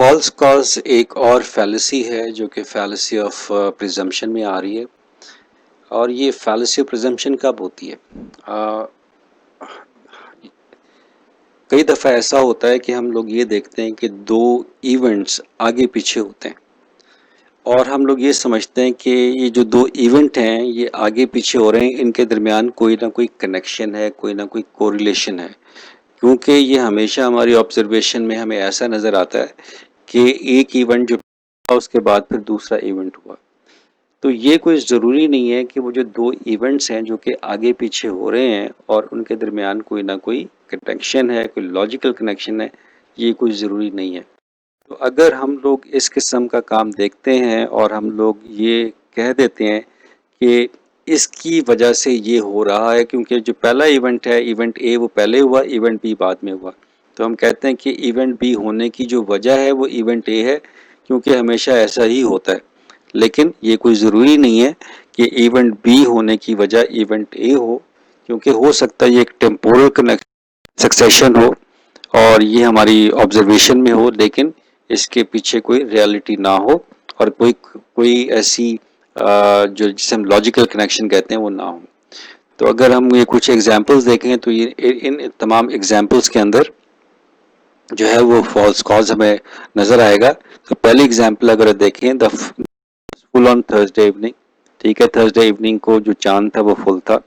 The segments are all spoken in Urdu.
فالس کاز ایک اور فیلسی ہے جو کہ فیلسی آف پریزمپشن میں آ رہی ہے، اور یہ فیلسی آف پریزمپشن کب ہوتی ہے؟ کئی دفعہ ایسا ہوتا ہے کہ ہم لوگ یہ دیکھتے ہیں کہ دو ایونٹس آگے پیچھے ہوتے ہیں، اور ہم لوگ یہ سمجھتے ہیں کہ یہ جو دو ایونٹ ہیں یہ آگے پیچھے ہو رہے ہیں، ان کے درمیان کوئی نہ کوئی کنیکشن ہے، کوئی نہ کوئی کوریلیشن ہے، کیونکہ یہ ہمیشہ ہماری آبزرویشن میں ہمیں ایسا نظر آتا ہے کہ ایک ایونٹ جو اس کے بعد پھر دوسرا ایونٹ ہوا. تو یہ کوئی ضروری نہیں ہے کہ وہ جو دو ایونٹس ہیں جو کہ آگے پیچھے ہو رہے ہیں اور ان کے درمیان کوئی نہ کوئی کنیکشن ہے، کوئی لاجیکل کنیکشن ہے، یہ کوئی ضروری نہیں ہے. تو اگر ہم لوگ اس قسم کا کام دیکھتے ہیں اور ہم لوگ یہ کہہ دیتے ہیں کہ اس کی وجہ سے یہ ہو رہا ہے کیونکہ جو پہلا ایونٹ ہے، ایونٹ اے، وہ پہلے ہوا، ایونٹ بی بعد میں ہوا، تو ہم کہتے ہیں کہ ایونٹ بی ہونے کی جو وجہ ہے وہ ایونٹ اے ہے، کیونکہ ہمیشہ ایسا ہی ہوتا ہے. لیکن یہ کوئی ضروری نہیں ہے کہ ایونٹ بی ہونے کی وجہ ایونٹ اے ہو، کیونکہ ہو سکتا ہے یہ ایک ٹیمپورل سکسیشن ہو اور یہ ہماری آبزرویشن میں ہو، لیکن اس کے پیچھے کوئی ریالٹی نہ ہو اور کوئی ایسی جو جسے ہم لاجیکل کنیکشن کہتے ہیں وہ نہ ہو. تو اگر ہم یہ کچھ ایگزامپلس دیکھیں تو ان تمام ایگزامپلس کے اندر جو ہے وہ فالس کاز ہمیں نظر آئے گا. تو پہلی ایگزامپل اگر دیکھیں، دا فل آن تھرسڈے ایوننگ، ٹھیک ہے، تھرسڈے ایوننگ کو جو چاند تھا وہ فل تھا،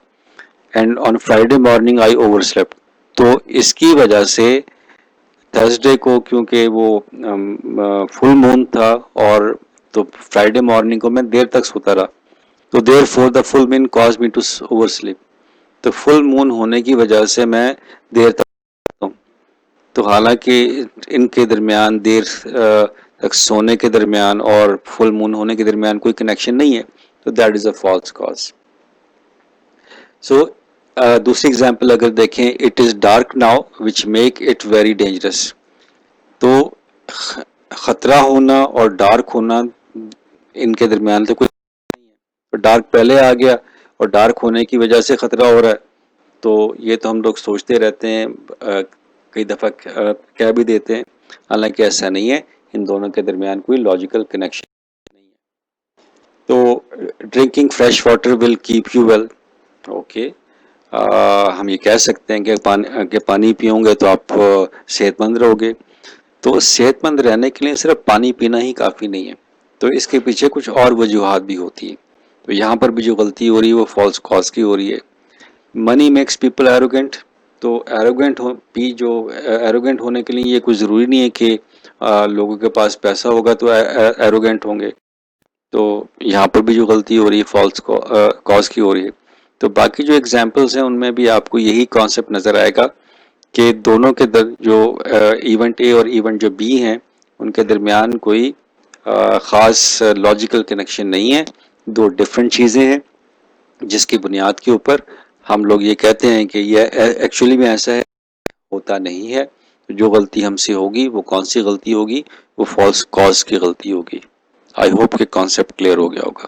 and on Friday morning I over slept. تو اس کی وجہ سے تھرسڈے کو کیونکہ وہ فل مون تھا اور تو فرائیڈے مارننگ کو میں دیر تک سوتا رہا، تو therefore the full moon cause me to اوور سلیپ. تو فل مون ہونے کی وجہ سے میں دیر تک سوتا ہوں. تو حالانکہ ان کے درمیان دیر تک سونے کے درمیان اور فل مون ہونے کے درمیان کوئی کنیکشن نہیں ہے، تو that is a false cause. So دوسری ایگزامپل اگر دیکھیں، it is dark now which make it very dangerous. تو خطرہ ہونا اور ڈارک ہونا ان کے درمیان تو کوئی نہیں ہے. ڈارک پہلے آ گیا اور ڈارک ہونے کی وجہ سے خطرہ ہو رہا ہے، تو یہ تو ہم لوگ سوچتے رہتے ہیں، کئی دفعہ کہہ بھی دیتے ہیں، حالانکہ ایسا نہیں ہے، ان دونوں کے درمیان کوئی لاجیکل کنیکشن نہیں ہے. تو drinking fresh water will keep you will. Okay, ہم یہ کہہ سکتے ہیں کہ پانی پیوں گے تو آپ صحت مند رہو گے. تو صحت مند رہنے کے لیے صرف پانی پینا ہی کافی نہیں ہے، تو اس کے پیچھے کچھ اور وجوہات بھی ہوتی ہیں. تو یہاں پر بھی جو غلطی ہو رہی ہے وہ فالس کاز کی ہو رہی ہے. منی میکس پیپل ایروگینٹ. تو ایروگینٹ ہونے کے لیے یہ کوئی ضروری نہیں ہے کہ لوگوں کے پاس پیسہ ہوگا تو ایروگینٹ ہوں گے. تو یہاں پر بھی جو غلطی ہو رہی ہے فالس کاز کی ہو رہی ہے. تو باقی جو ایگزامپلس ہیں ان میں بھی آپ کو یہی کانسیپٹ نظر آئے گا کہ دونوں کے جو ایونٹ اے اور ایونٹ جو بی ہیں ان کے درمیان کوئی خاص لاجیکل کنیکشن نہیں ہے. دو ڈفرینٹ چیزیں ہیں جس کی بنیاد کے اوپر ہم لوگ یہ کہتے ہیں کہ یہ ایکچولی میں ایسا ہے، ہوتا نہیں ہے. جو غلطی ہم سے ہوگی وہ کون سی غلطی ہوگی؟ وہ فالس کاز کی غلطی ہوگی. آئی ہوپ کہ کانسیپٹ کلیئر ہو گیا ہوگا.